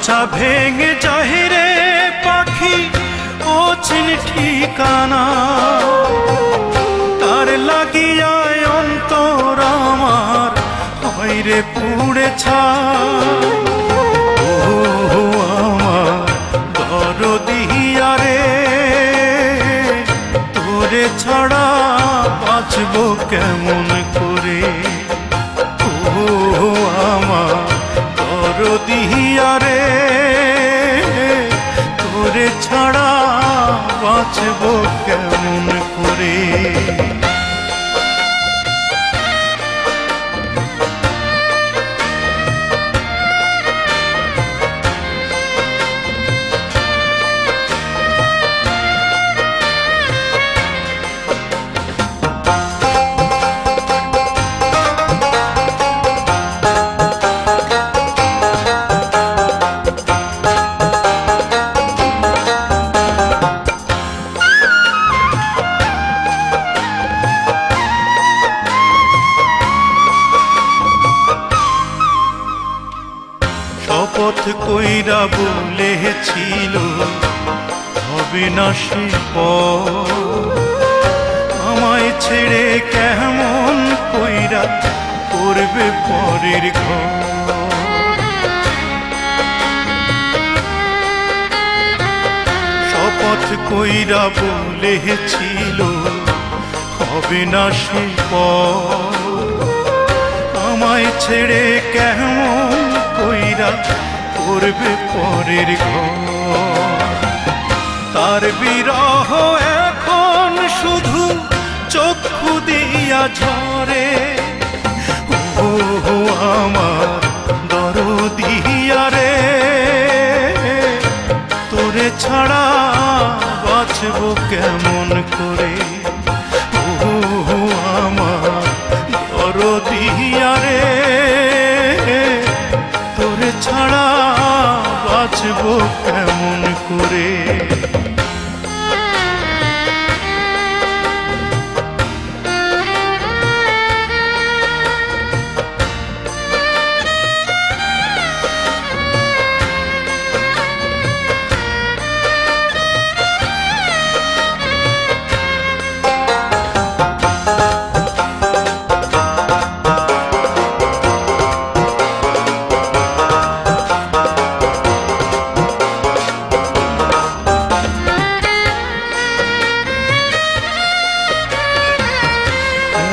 খাঁচা ভেঙে যাহিরে পাখি অচিন ঠিকানা, তার লাগিয়ায় অন্তর আমার হইরে পুড়ে ছাই। ও আমার দরদিয়া রে, তোরে ছাড়া বাঁচব কেমন করে। ও আমার দরদিয়া রে, তোরে ছাড়া বাঁচব কেমন করে। শপথ কইরা বলেছিল হবে না সে আমায় ছেড়ে কেমন কইরা করবে পরের ঘর। শপথ কইরা বলেছিল হবে না সে আমায় ছেড়ে কেমন কইরা করবে পরের ঘর। তার বিরহ এখন শুধু চক্ষু দিয়া ঝরে। ও আমার দরদিয়া রে, তোরে ছাড়া বাঁচব কেমন করে। ও আমার দরদিয়া রে, তোরে ছাড়া বাঁচব কেমন করে।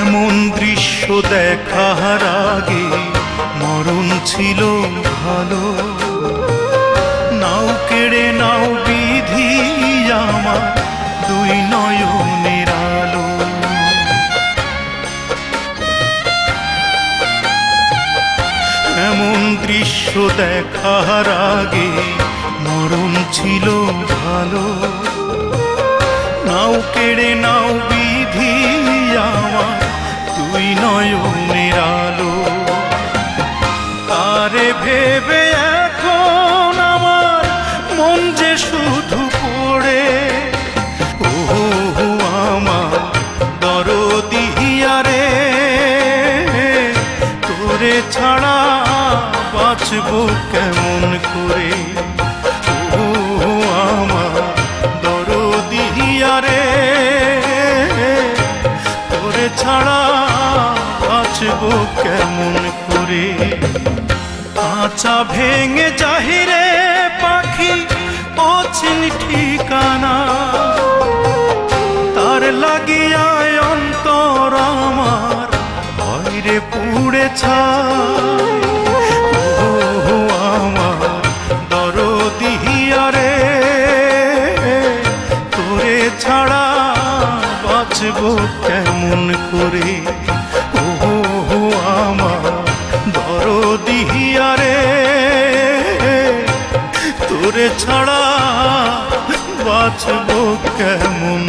এমন দৃশ্য দেখার আগে মরণ ছিল ভালো। নাও কেড়ে নাও বিধি আমার দুই নয়নের আলো। এমন দৃশ্য দেখার আগে মরণ ছিল ভালো। নাও কেড়ে নাও বিধি আমার দুই নয়নের আলো। তারে ভেবে এখন আমার মন যে শুধু পড়ে। ও আমার দরদিয়া রে, তোরে ছাড়া বাঁচব কেমন করে। ও আমার দরদিয়া রে, তোরে ছাড়া বাঁচব কেমন করে। খাঁচা ভেঙে যাহিরে পাখি অচিন ঠিকানা, তার লাগিয়ায় অন্তর আমার ভয়রে পুড়ে ছাই। ও আমার দরদিয়া রে, তোরে ছাড়া বাঁচব কেমন করে। ও আমার দরদিয়া রে, তোরে ছাড়া বাঁচব কেমন